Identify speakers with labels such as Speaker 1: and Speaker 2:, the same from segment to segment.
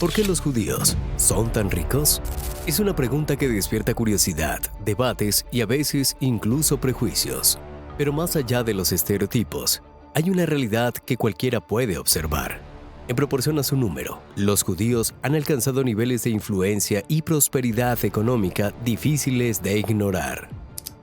Speaker 1: ¿Por qué los judíos son tan ricos? Es una pregunta que despierta curiosidad, debates y a veces incluso prejuicios. Pero más allá de los estereotipos, hay una realidad que cualquiera puede observar. En proporción a su número, los judíos han alcanzado niveles de influencia y prosperidad económica difíciles de ignorar.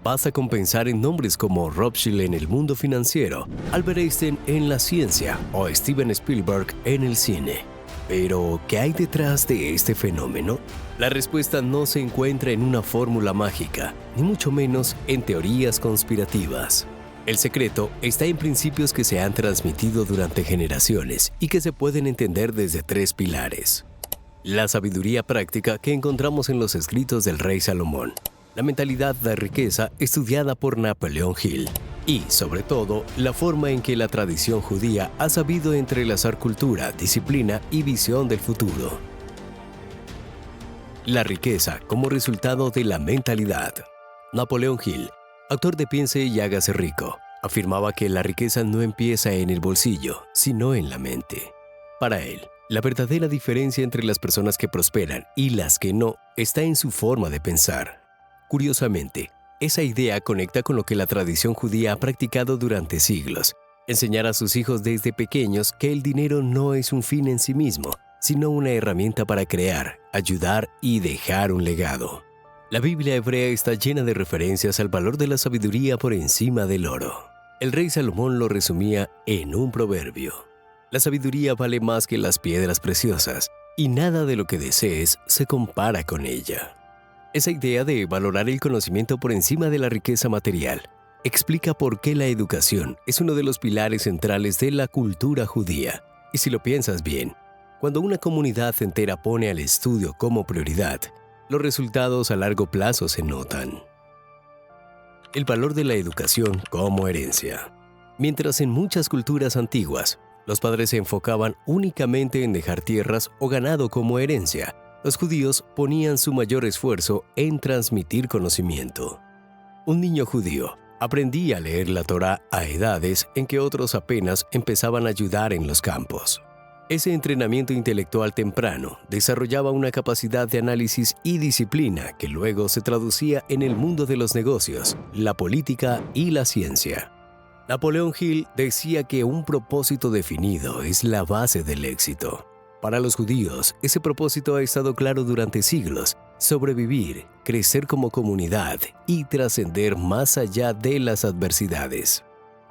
Speaker 1: Basta con pensar en nombres como Rothschild en el mundo financiero, Albert Einstein en la ciencia o Steven Spielberg en el cine. Pero, ¿qué hay detrás de este fenómeno? La respuesta no se encuentra en una fórmula mágica, ni mucho menos en teorías conspirativas. El secreto está en principios que se han transmitido durante generaciones y que se pueden entender desde tres pilares. La sabiduría práctica que encontramos en los escritos del rey Salomón, la mentalidad de riqueza estudiada por Napoleón Hill y, sobre todo, la forma en que la tradición judía ha sabido entrelazar cultura, disciplina y visión del futuro. La riqueza como resultado de la mentalidad. Napoleón Hill, autor de Piense y hágase rico, afirmaba que la riqueza no empieza en el bolsillo, sino en la mente. Para él, la verdadera diferencia entre las personas que prosperan y las que no está en su forma de pensar. Curiosamente, esa idea conecta con lo que la tradición judía ha practicado durante siglos: enseñar a sus hijos desde pequeños que el dinero no es un fin en sí mismo, sino una herramienta para crear, ayudar y dejar un legado. La Biblia hebrea está llena de referencias al valor de la sabiduría por encima del oro. El rey Salomón lo resumía en un proverbio: la sabiduría vale más que las piedras preciosas, y nada de lo que desees se compara con ella. Esa idea de valorar el conocimiento por encima de la riqueza material explica por qué la educación es uno de los pilares centrales de la cultura judía. Y si lo piensas bien, cuando una comunidad entera pone al estudio como prioridad, los resultados a largo plazo se notan. El valor de la educación como herencia. Mientras en muchas culturas antiguas, los padres se enfocaban únicamente en dejar tierras o ganado como herencia, los judíos ponían su mayor esfuerzo en transmitir conocimiento. Un niño judío aprendía a leer la Torá a edades en que otros apenas empezaban a ayudar en los campos. Ese entrenamiento intelectual temprano desarrollaba una capacidad de análisis y disciplina que luego se traducía en el mundo de los negocios, la política y la ciencia. Napoleón Hill decía que un propósito definido es la base del éxito. Para los judíos, ese propósito ha estado claro durante siglos: sobrevivir, crecer como comunidad y trascender más allá de las adversidades.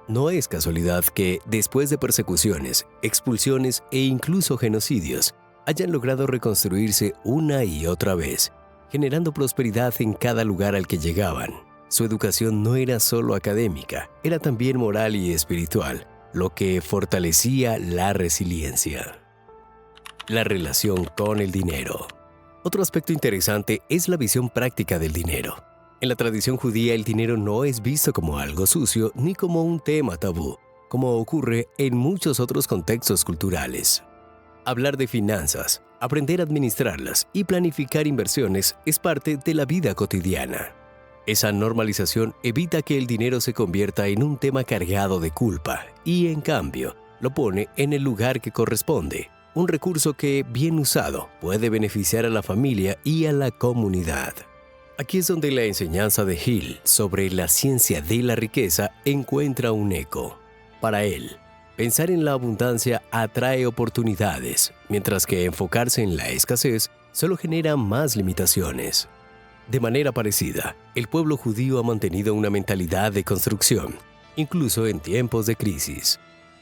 Speaker 1: No es casualidad que, después de persecuciones, expulsiones e incluso genocidios, hayan logrado reconstruirse una y otra vez, generando prosperidad en cada lugar al que llegaban. Su educación no era solo académica, era también moral y espiritual, lo que fortalecía la resiliencia. La relación con el dinero. Otro aspecto interesante es la visión práctica del dinero. En la tradición judía, el dinero no es visto como algo sucio ni como un tema tabú, como ocurre en muchos otros contextos culturales. Hablar de finanzas, aprender a administrarlas y planificar inversiones es parte de la vida cotidiana. Esa normalización evita que el dinero se convierta en un tema cargado de culpa y, en cambio, lo pone en el lugar que corresponde: un recurso que, bien usado, puede beneficiar a la familia y a la comunidad. Aquí es donde la enseñanza de Hill sobre la ciencia de la riqueza encuentra un eco. Para él, pensar en la abundancia atrae oportunidades, mientras que enfocarse en la escasez solo genera más limitaciones. De manera parecida, el pueblo judío ha mantenido una mentalidad de construcción, incluso en tiempos de crisis.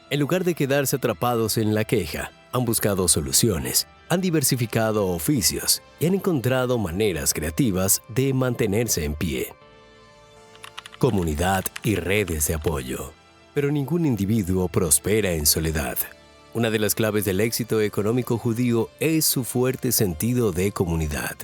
Speaker 1: En lugar de quedarse atrapados en la queja, han buscado soluciones, han diversificado oficios y han encontrado maneras creativas de mantenerse en pie. Comunidad y redes de apoyo. Pero ningún individuo prospera en soledad. Una de las claves del éxito económico judío es su fuerte sentido de comunidad.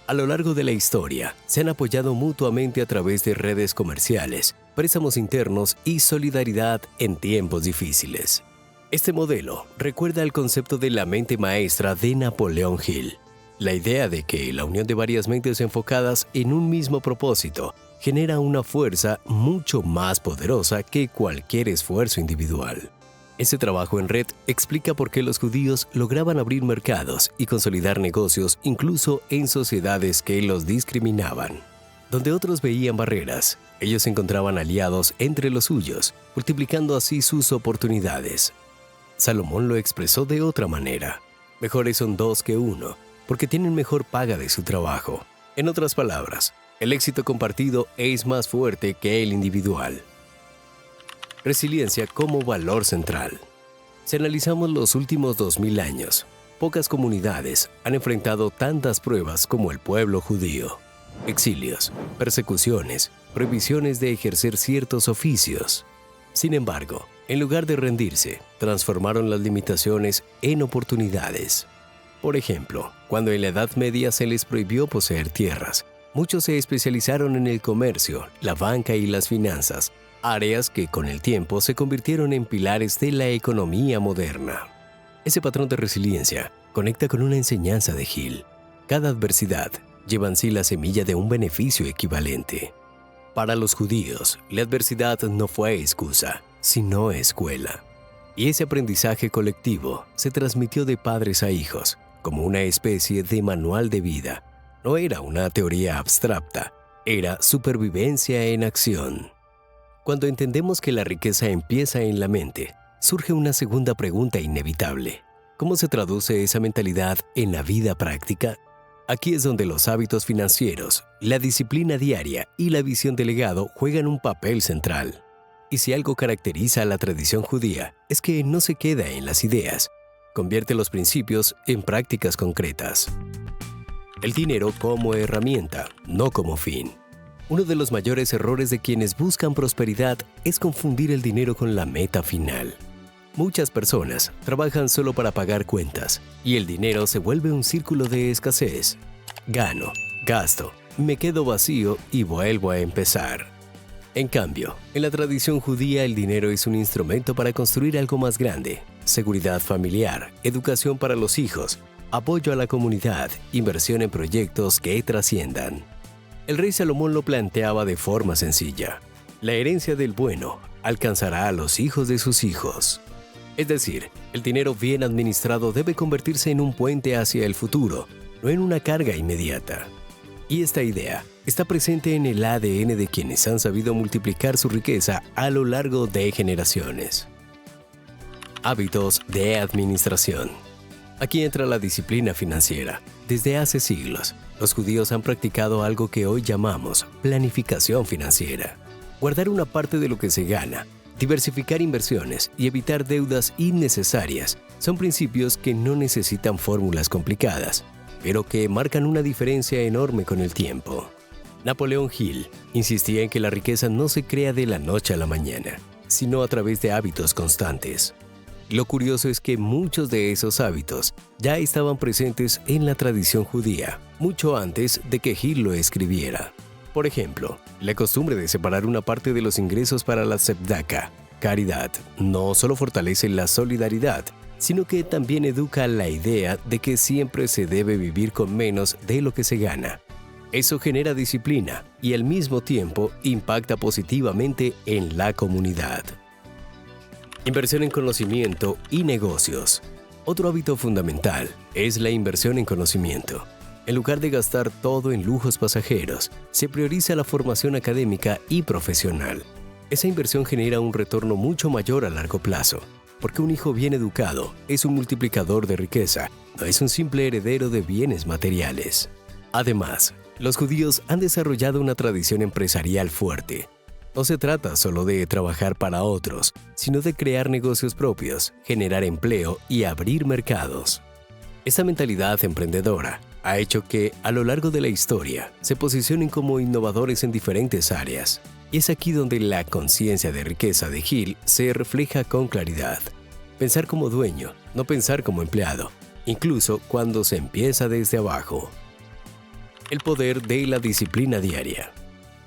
Speaker 1: A lo largo de la historia, se han apoyado mutuamente a través de redes comerciales, préstamos internos y solidaridad en tiempos difíciles. Este modelo recuerda el concepto de la mente maestra de Napoleón Hill, la idea de que la unión de varias mentes enfocadas en un mismo propósito genera una fuerza mucho más poderosa que cualquier esfuerzo individual. Ese trabajo en red explica por qué los judíos lograban abrir mercados y consolidar negocios incluso en sociedades que los discriminaban. Donde otros veían barreras, ellos encontraban aliados entre los suyos, multiplicando así sus oportunidades. Salomón lo expresó de otra manera. Mejores son dos que uno, porque tienen mejor paga de su trabajo. En otras palabras, el éxito compartido es más fuerte que el individual. Resiliencia como valor central. Si analizamos los últimos 2000 años, pocas comunidades han enfrentado tantas pruebas como el pueblo judío. Exilios, persecuciones, prohibiciones de ejercer ciertos oficios. Sin embargo, en lugar de rendirse, transformaron las limitaciones en oportunidades. Por ejemplo, cuando en la Edad Media se les prohibió poseer tierras, muchos se especializaron en el comercio, la banca y las finanzas, áreas que con el tiempo se convirtieron en pilares de la economía moderna. Ese patrón de resiliencia conecta con una enseñanza de Hill. Cada adversidad lleva en sí la semilla de un beneficio equivalente. Para los judíos, la adversidad no fue excusa, sino escuela. Y ese aprendizaje colectivo se transmitió de padres a hijos, como una especie de manual de vida. No era una teoría abstracta, era supervivencia en acción. Cuando entendemos que la riqueza empieza en la mente, surge una segunda pregunta inevitable. ¿Cómo se traduce esa mentalidad en la vida práctica? Aquí es donde los hábitos financieros, la disciplina diaria y la visión de legado juegan un papel central. Y si algo caracteriza a la tradición judía, es que no se queda en las ideas, convierte los principios en prácticas concretas. El dinero como herramienta, no como fin. Uno de los mayores errores de quienes buscan prosperidad es confundir el dinero con la meta final. Muchas personas trabajan solo para pagar cuentas y el dinero se vuelve un círculo de escasez. Gano, gasto, me quedo vacío y vuelvo a empezar. En cambio, en la tradición judía el dinero es un instrumento para construir algo más grande: seguridad familiar, educación para los hijos, apoyo a la comunidad, inversión en proyectos que trasciendan. El rey Salomón lo planteaba de forma sencilla. La herencia del bueno alcanzará a los hijos de sus hijos. Es decir, el dinero bien administrado debe convertirse en un puente hacia el futuro, no en una carga inmediata. Y esta idea está presente en el ADN de quienes han sabido multiplicar su riqueza a lo largo de generaciones. Hábitos de administración. Aquí entra la disciplina financiera. Desde hace siglos, los judíos han practicado algo que hoy llamamos planificación financiera. Guardar una parte de lo que se gana, diversificar inversiones y evitar deudas innecesarias son principios que no necesitan fórmulas complicadas, pero que marcan una diferencia enorme con el tiempo. Napoleón Hill insistía en que la riqueza no se crea de la noche a la mañana, sino a través de hábitos constantes. Lo curioso es que muchos de esos hábitos ya estaban presentes en la tradición judía, mucho antes de que Hill lo escribiera. Por ejemplo, la costumbre de separar una parte de los ingresos para la tzedaka, caridad, no solo fortalece la solidaridad, sino que también educa la idea de que siempre se debe vivir con menos de lo que se gana. Eso genera disciplina y al mismo tiempo impacta positivamente en la comunidad. Inversión en conocimiento y negocios. Otro hábito fundamental es la inversión en conocimiento. En lugar de gastar todo en lujos pasajeros, se prioriza la formación académica y profesional. Esa inversión genera un retorno mucho mayor a largo plazo, porque un hijo bien educado es un multiplicador de riqueza, no es un simple heredero de bienes materiales. Además, los judíos han desarrollado una tradición empresarial fuerte. No se trata solo de trabajar para otros, sino de crear negocios propios, generar empleo y abrir mercados. Esta mentalidad emprendedora ha hecho que, a lo largo de la historia, se posicionen como innovadores en diferentes áreas. Y es aquí donde la conciencia de riqueza de Hill se refleja con claridad. Pensar como dueño, no pensar como empleado, incluso cuando se empieza desde abajo. El poder de la disciplina diaria.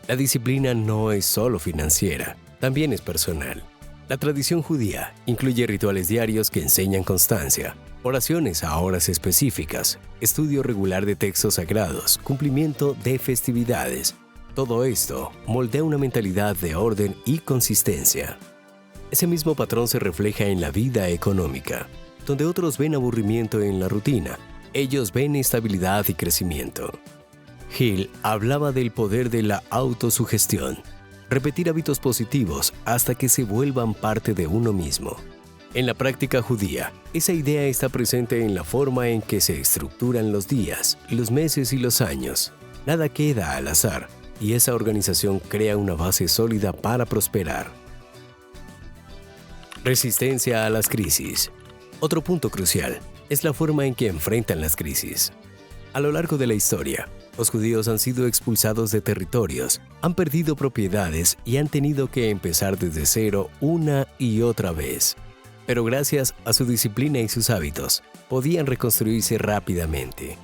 Speaker 1: La disciplina no es solo financiera, también es personal. La tradición judía incluye rituales diarios que enseñan constancia, oraciones a horas específicas, estudio regular de textos sagrados, cumplimiento de festividades. Todo esto moldea una mentalidad de orden y consistencia. Ese mismo patrón se refleja en la vida económica. Donde otros ven aburrimiento en la rutina, ellos ven estabilidad y crecimiento. Hill hablaba del poder de la autosugestión, repetir hábitos positivos hasta que se vuelvan parte de uno mismo. En la práctica judía, esa idea está presente en la forma en que se estructuran los días, los meses y los años. Nada queda al azar, y esa organización crea una base sólida para prosperar. Resistencia a las crisis. Otro punto crucial es la forma en que enfrentan las crisis. A lo largo de la historia, los judíos han sido expulsados de territorios, han perdido propiedades y han tenido que empezar desde cero una y otra vez. Pero gracias a su disciplina y sus hábitos, podían reconstruirse rápidamente.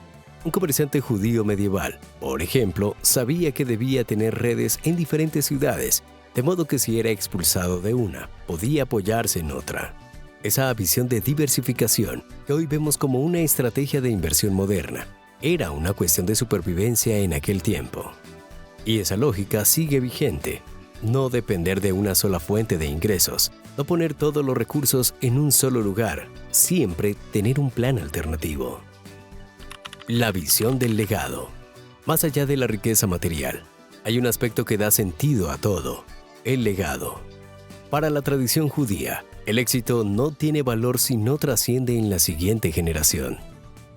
Speaker 1: Un comerciante judío medieval, por ejemplo, sabía que debía tener redes en diferentes ciudades, de modo que si era expulsado de una, podía apoyarse en otra. Esa visión de diversificación, que hoy vemos como una estrategia de inversión moderna, era una cuestión de supervivencia en aquel tiempo. Y esa lógica sigue vigente. No depender de una sola fuente de ingresos, no poner todos los recursos en un solo lugar, siempre tener un plan alternativo. La visión del legado. Más allá de la riqueza material, hay un aspecto que da sentido a todo: el legado. Para la tradición judía, el éxito no tiene valor si no trasciende en la siguiente generación.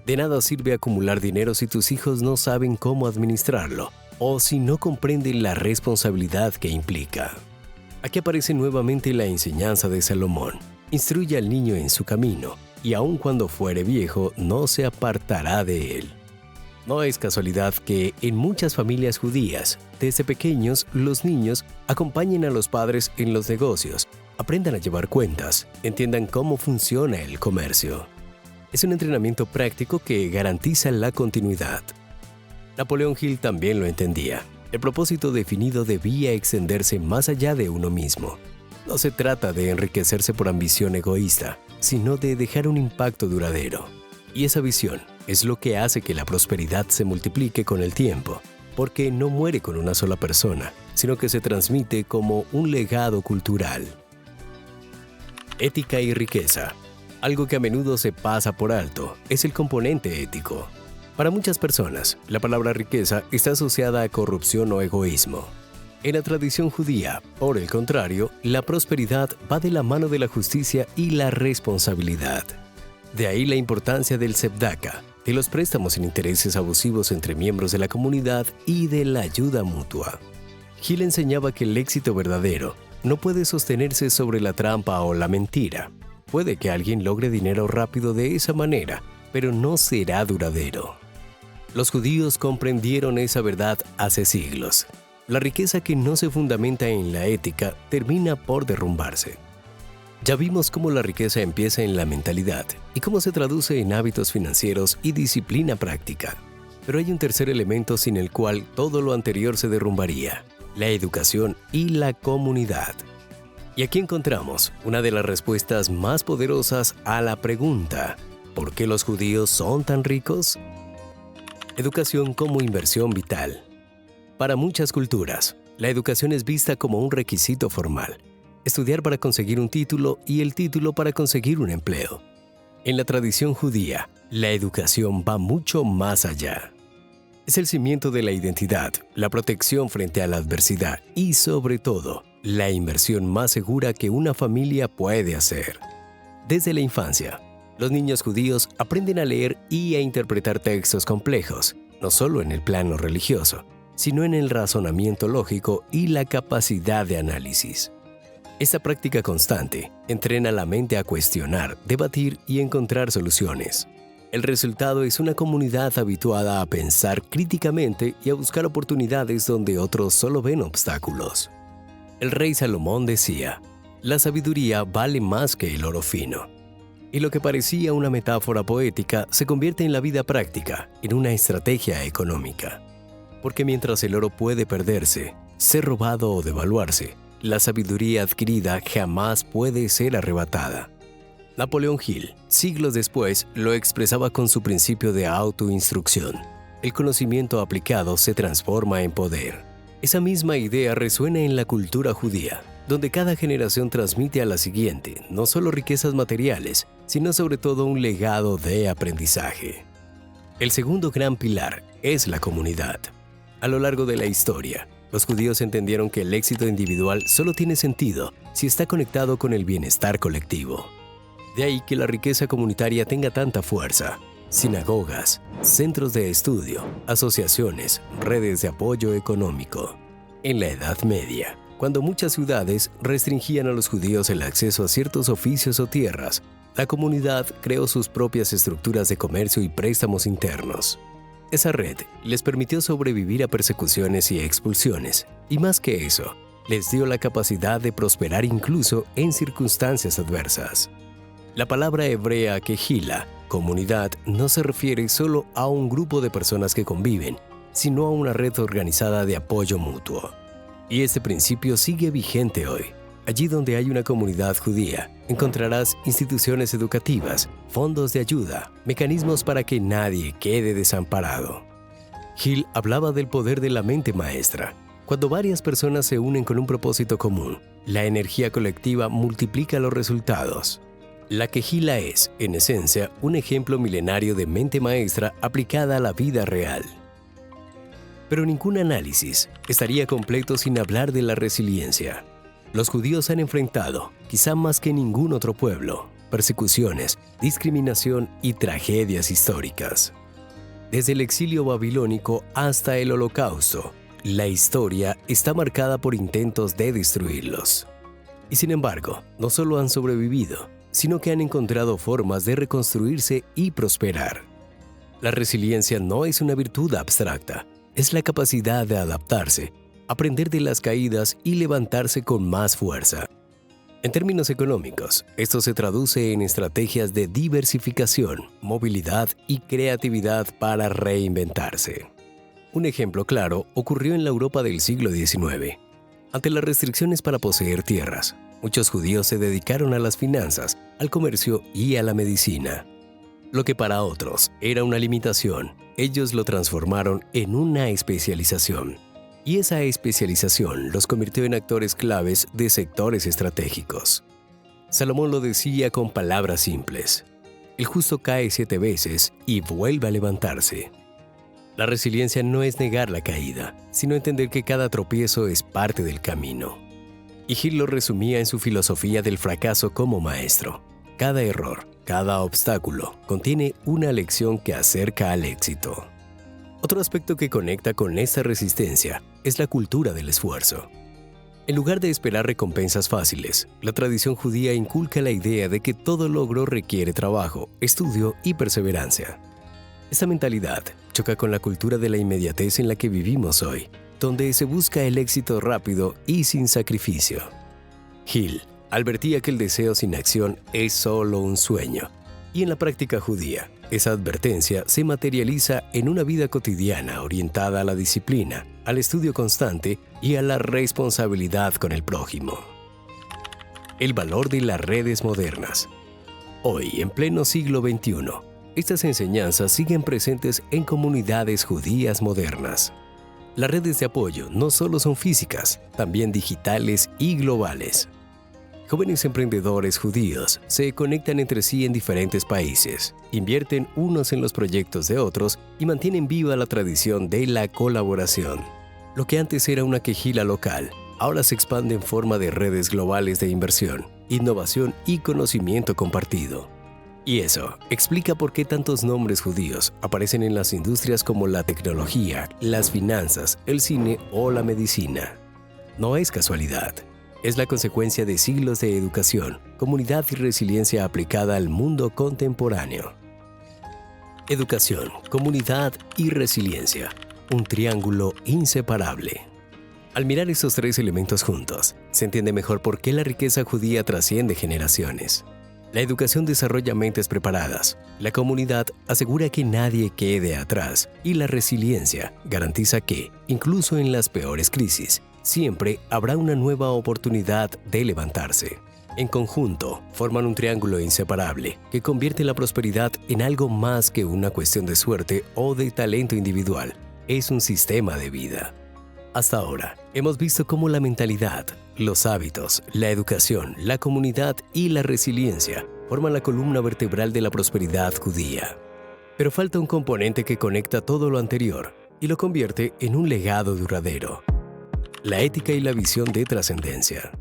Speaker 1: De nada sirve acumular dinero si tus hijos no saben cómo administrarlo o si no comprenden la responsabilidad que implica. Aquí aparece nuevamente la enseñanza de Salomón: instruye al niño en su camino, y aun cuando fuere viejo, no se apartará de él. No es casualidad que en muchas familias judías, desde pequeños, los niños acompañen a los padres en los negocios, aprendan a llevar cuentas, entiendan cómo funciona el comercio. Es un entrenamiento práctico que garantiza la continuidad. Napoleón Hill también lo entendía. El propósito definido debía extenderse más allá de uno mismo. No se trata de enriquecerse por ambición egoísta, sino de dejar un impacto duradero. Y esa visión es lo que hace que la prosperidad se multiplique con el tiempo, porque no muere con una sola persona, sino que se transmite como un legado cultural. Ética y riqueza. Algo que a menudo se pasa por alto es el componente ético. Para muchas personas, la palabra riqueza está asociada a corrupción o egoísmo. En la tradición judía, por el contrario, la prosperidad va de la mano de la justicia y la responsabilidad. De ahí la importancia del tzedaka, de los préstamos sin intereses abusivos entre miembros de la comunidad y de la ayuda mutua. Hill enseñaba que el éxito verdadero no puede sostenerse sobre la trampa o la mentira. Puede que alguien logre dinero rápido de esa manera, pero no será duradero. Los judíos comprendieron esa verdad hace siglos. La riqueza que no se fundamenta en la ética termina por derrumbarse. Ya vimos cómo la riqueza empieza en la mentalidad y cómo se traduce en hábitos financieros y disciplina práctica. Pero hay un tercer elemento sin el cual todo lo anterior se derrumbaría: la educación y la comunidad. Y aquí encontramos una de las respuestas más poderosas a la pregunta: ¿por qué los judíos son tan ricos? Educación como inversión vital. Para muchas culturas, la educación es vista como un requisito formal: estudiar para conseguir un título y el título para conseguir un empleo. En la tradición judía, la educación va mucho más allá. Es el cimiento de la identidad, la protección frente a la adversidad y, sobre todo, la inversión más segura que una familia puede hacer. Desde la infancia, los niños judíos aprenden a leer y a interpretar textos complejos, no solo en el plano religioso, sino en el razonamiento lógico y la capacidad de análisis. Esta práctica constante entrena la mente a cuestionar, debatir y encontrar soluciones. El resultado es una comunidad habituada a pensar críticamente y a buscar oportunidades donde otros solo ven obstáculos. El rey Salomón decía: la sabiduría vale más que el oro fino. Y lo que parecía una metáfora poética se convierte en la vida práctica, en una estrategia económica. Porque mientras el oro puede perderse, ser robado o devaluarse, la sabiduría adquirida jamás puede ser arrebatada. Napoleón Hill, siglos después, lo expresaba con su principio de autoinstrucción: el conocimiento aplicado se transforma en poder. Esa misma idea resuena en la cultura judía. donde cada generación transmite a la siguiente no solo riquezas materiales, sino sobre todo un legado de aprendizaje. El segundo gran pilar es la comunidad. A lo largo de la historia, los judíos entendieron que el éxito individual solo tiene sentido si está conectado con el bienestar colectivo. De ahí que la riqueza comunitaria tenga tanta fuerza. Sinagogas, centros de estudio, asociaciones, redes de apoyo económico. En la Edad Media, cuando muchas ciudades restringían a los judíos el acceso a ciertos oficios o tierras, la comunidad creó sus propias estructuras de comercio y préstamos internos. Esa red les permitió sobrevivir a persecuciones y expulsiones, y más que eso, les dio la capacidad de prosperar incluso en circunstancias adversas. La palabra hebrea kehila, comunidad, no se refiere solo a un grupo de personas que conviven, sino a una red organizada de apoyo mutuo. Y este principio sigue vigente hoy. Allí donde hay una comunidad judía, encontrarás instituciones educativas, fondos de ayuda, mecanismos para que nadie quede desamparado. Hill hablaba del poder de la mente maestra. Cuando varias personas se unen con un propósito común, la energía colectiva multiplica los resultados. La quejila es, en esencia, un ejemplo milenario de mente maestra aplicada a la vida real. Pero ningún análisis estaría completo sin hablar de la resiliencia. Los judíos han enfrentado, quizá más que ningún otro pueblo, persecuciones, discriminación y tragedias históricas. Desde el exilio babilónico hasta el Holocausto, la historia está marcada por intentos de destruirlos. Y sin embargo, no solo han sobrevivido, sino que han encontrado formas de reconstruirse y prosperar. La resiliencia no es una virtud abstracta, es la capacidad de adaptarse, aprender de las caídas y levantarse con más fuerza. En términos económicos, esto se traduce en estrategias de diversificación, movilidad y creatividad para reinventarse. Un ejemplo claro ocurrió en la Europa del siglo XIX. Ante las restricciones para poseer tierras, muchos judíos se dedicaron a las finanzas, al comercio y a la medicina. Lo que para otros era una limitación, ellos lo transformaron en una especialización. Y esa especialización los convirtió en actores claves de sectores estratégicos. Salomón lo decía con palabras simples: el justo cae 7 veces y vuelve a levantarse. La resiliencia no es negar la caída, sino entender que cada tropiezo es parte del camino. Y Hill lo resumía en su filosofía del fracaso como maestro. Cada error, cada obstáculo, contiene una lección que acerca al éxito. Otro aspecto que conecta con esta resistencia es la cultura del esfuerzo. En lugar de esperar recompensas fáciles, la tradición judía inculca la idea de que todo logro requiere trabajo, estudio y perseverancia. Esta mentalidad choca con la cultura de la inmediatez en la que vivimos hoy, donde se busca el éxito rápido y sin sacrificio. Hill advertía que el deseo sin acción es solo un sueño, y en la práctica judía, esa advertencia se materializa en una vida cotidiana orientada a la disciplina, al estudio constante y a la responsabilidad con el prójimo. El valor de las redes modernas. Hoy, en pleno siglo XXI, estas enseñanzas siguen presentes en comunidades judías modernas. Las redes de apoyo no solo son físicas, también digitales y globales. Jóvenes emprendedores judíos se conectan entre sí en diferentes países, invierten unos en los proyectos de otros y mantienen viva la tradición de la colaboración. Lo que antes era una quejila local, ahora se expande en forma de redes globales de inversión, innovación y conocimiento compartido. Y eso explica por qué tantos nombres judíos aparecen en las industrias como la tecnología, las finanzas, el cine o la medicina. No es casualidad. Es la consecuencia de siglos de educación, comunidad y resiliencia aplicada al mundo contemporáneo. Educación, comunidad y resiliencia. Un triángulo inseparable. Al mirar estos 3 elementos juntos, se entiende mejor por qué la riqueza judía trasciende generaciones. La educación desarrolla mentes preparadas, la comunidad asegura que nadie quede atrás y la resiliencia garantiza que, incluso en las peores crisis, siempre habrá una nueva oportunidad de levantarse. En conjunto, forman un triángulo inseparable que convierte la prosperidad en algo más que una cuestión de suerte o de talento individual. Es un sistema de vida. Hasta ahora, hemos visto cómo la mentalidad, Los hábitos, la educación, la comunidad y la resiliencia forman la columna vertebral de la prosperidad judía. Pero falta un componente que conecta todo lo anterior y lo convierte en un legado duradero: la ética y la visión de trascendencia.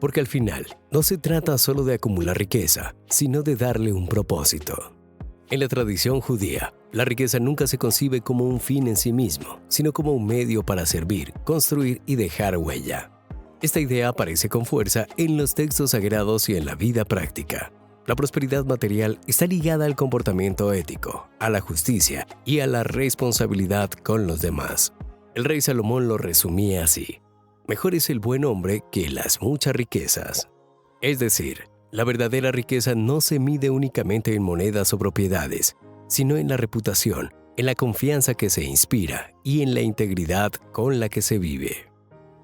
Speaker 1: Porque al final, no se trata solo de acumular riqueza, sino de darle un propósito. En la tradición judía, la riqueza nunca se concibe como un fin en sí mismo, sino como un medio para servir, construir y dejar huella. Esta idea aparece con fuerza en los textos sagrados y en la vida práctica. La prosperidad material está ligada al comportamiento ético, a la justicia y a la responsabilidad con los demás. El rey Salomón lo resumía así: mejor es el buen hombre que las muchas riquezas. Es decir, la verdadera riqueza no se mide únicamente en monedas o propiedades, sino en la reputación, en la confianza que se inspira y en la integridad con la que se vive.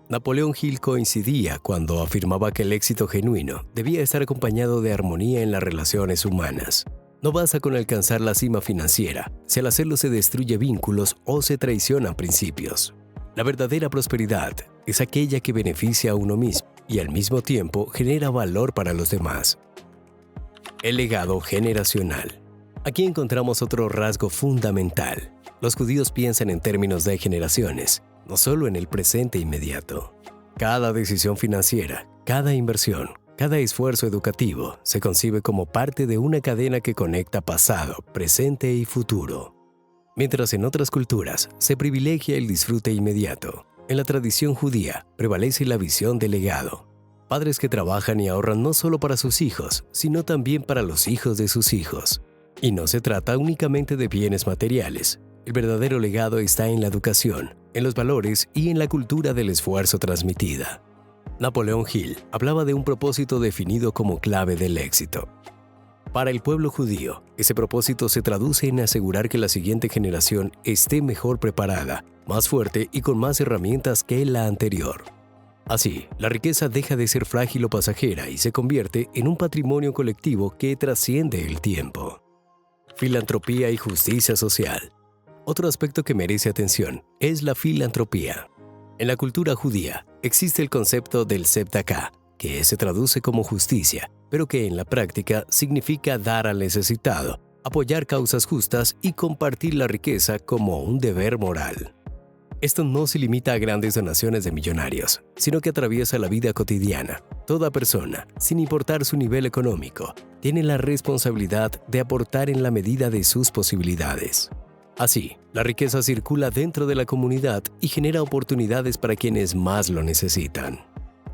Speaker 1: Napoleón Hill coincidía cuando afirmaba que el éxito genuino debía estar acompañado de armonía en las relaciones humanas. No basta con alcanzar la cima financiera, si al hacerlo se destruye vínculos o se traicionan principios. La verdadera prosperidad es aquella que beneficia a uno mismo y al mismo tiempo genera valor para los demás. El legado generacional. Aquí encontramos otro rasgo fundamental. Los judíos piensan en términos de generaciones, no solo en el presente inmediato. Cada decisión financiera, cada inversión, cada esfuerzo educativo se concibe como parte de una cadena que conecta pasado, presente y futuro. Mientras en otras culturas se privilegia el disfrute inmediato, en la tradición judía prevalece la visión del legado. Padres que trabajan y ahorran no solo para sus hijos, sino también para los hijos de sus hijos. Y no se trata únicamente de bienes materiales. El verdadero legado está en la educación, en los valores y en la cultura del esfuerzo transmitida. Napoleón Hill hablaba de un propósito definido como clave del éxito. Para el pueblo judío, ese propósito se traduce en asegurar que la siguiente generación esté mejor preparada, más fuerte y con más herramientas que la anterior. Así, la riqueza deja de ser frágil o pasajera y se convierte en un patrimonio colectivo que trasciende el tiempo. Filantropía y justicia social. Otro aspecto que merece atención es la filantropía. En la cultura judía existe el concepto del tzedakah, que se traduce como justicia, pero que en la práctica significa dar al necesitado, apoyar causas justas y compartir la riqueza como un deber moral. Esto no se limita a grandes donaciones de millonarios, sino que atraviesa la vida cotidiana. Toda persona, sin importar su nivel económico, tiene la responsabilidad de aportar en la medida de sus posibilidades. Así, la riqueza circula dentro de la comunidad y genera oportunidades para quienes más lo necesitan.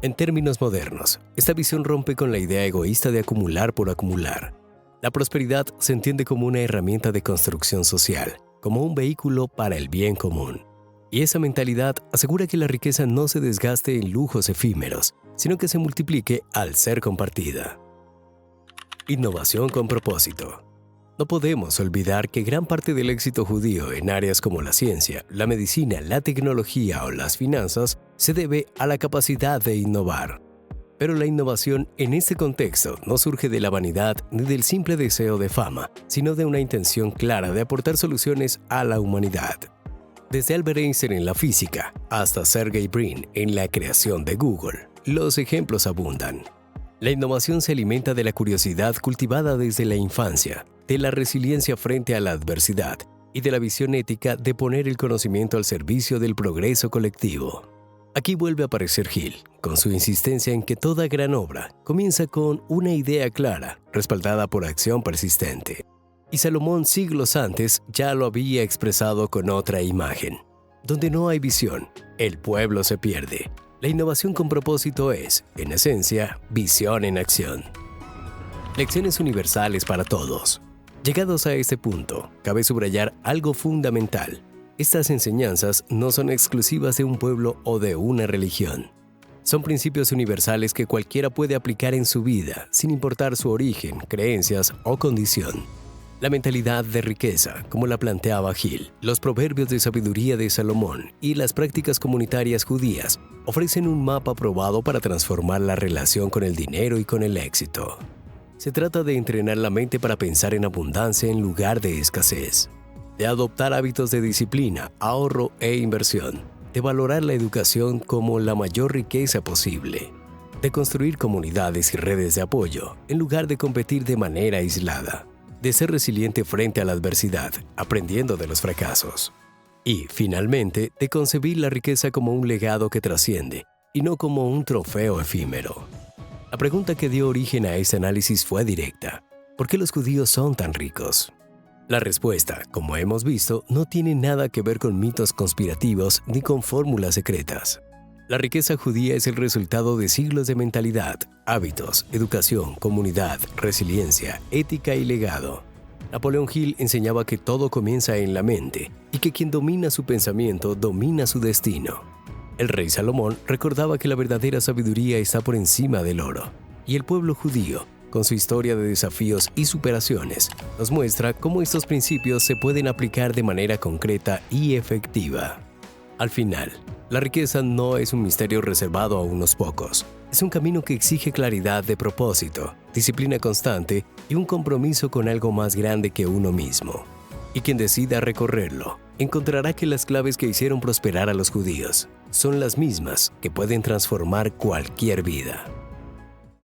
Speaker 1: En términos modernos, esta visión rompe con la idea egoísta de acumular por acumular. La prosperidad se entiende como una herramienta de construcción social, como un vehículo para el bien común. Y esa mentalidad asegura que la riqueza no se desgaste en lujos efímeros, sino que se multiplique al ser compartida. Innovación con propósito. No podemos olvidar que gran parte del éxito judío en áreas como la ciencia, la medicina, la tecnología o las finanzas se debe a la capacidad de innovar. Pero la innovación en este contexto no surge de la vanidad ni del simple deseo de fama, sino de una intención clara de aportar soluciones a la humanidad. Desde Albert Einstein en la física hasta Sergey Brin en la creación de Google, los ejemplos abundan. La innovación se alimenta de la curiosidad cultivada desde la infancia, de la resiliencia frente a la adversidad y de la visión ética de poner el conocimiento al servicio del progreso colectivo. Aquí vuelve a aparecer Hill, con su insistencia en que toda gran obra comienza con una idea clara, respaldada por acción persistente. Y Salomón siglos antes ya lo había expresado con otra imagen. Donde no hay visión, el pueblo se pierde. La innovación con propósito es, en esencia, visión en acción. Lecciones universales para todos. Llegados a este punto, cabe subrayar algo fundamental. Estas enseñanzas no son exclusivas de un pueblo o de una religión. Son principios universales que cualquiera puede aplicar en su vida, sin importar su origen, creencias o condición. La mentalidad de riqueza, como la planteaba Hill, los proverbios de sabiduría de Salomón y las prácticas comunitarias judías ofrecen un mapa probado para transformar la relación con el dinero y con el éxito. Se trata de entrenar la mente para pensar en abundancia en lugar de escasez, de adoptar hábitos de disciplina, ahorro e inversión, de valorar la educación como la mayor riqueza posible, de construir comunidades y redes de apoyo en lugar de competir de manera aislada, de ser resiliente frente a la adversidad, aprendiendo de los fracasos. Y, finalmente, de concebir la riqueza como un legado que trasciende y no como un trofeo efímero. La pregunta que dio origen a este análisis fue directa: ¿por qué los judíos son tan ricos? La respuesta, como hemos visto, no tiene nada que ver con mitos conspirativos ni con fórmulas secretas. La riqueza judía es el resultado de siglos de mentalidad, hábitos, educación, comunidad, resiliencia, ética y legado. Napoleón Hill enseñaba que todo comienza en la mente y que quien domina su pensamiento domina su destino. El rey Salomón recordaba que la verdadera sabiduría está por encima del oro, y el pueblo judío, con su historia de desafíos y superaciones, nos muestra cómo estos principios se pueden aplicar de manera concreta y efectiva. Al final, la riqueza no es un misterio reservado a unos pocos. Es un camino que exige claridad de propósito, disciplina constante y un compromiso con algo más grande que uno mismo. Y quien decida recorrerlo, encontrará que las claves que hicieron prosperar a los judíos son las mismas que pueden transformar cualquier vida.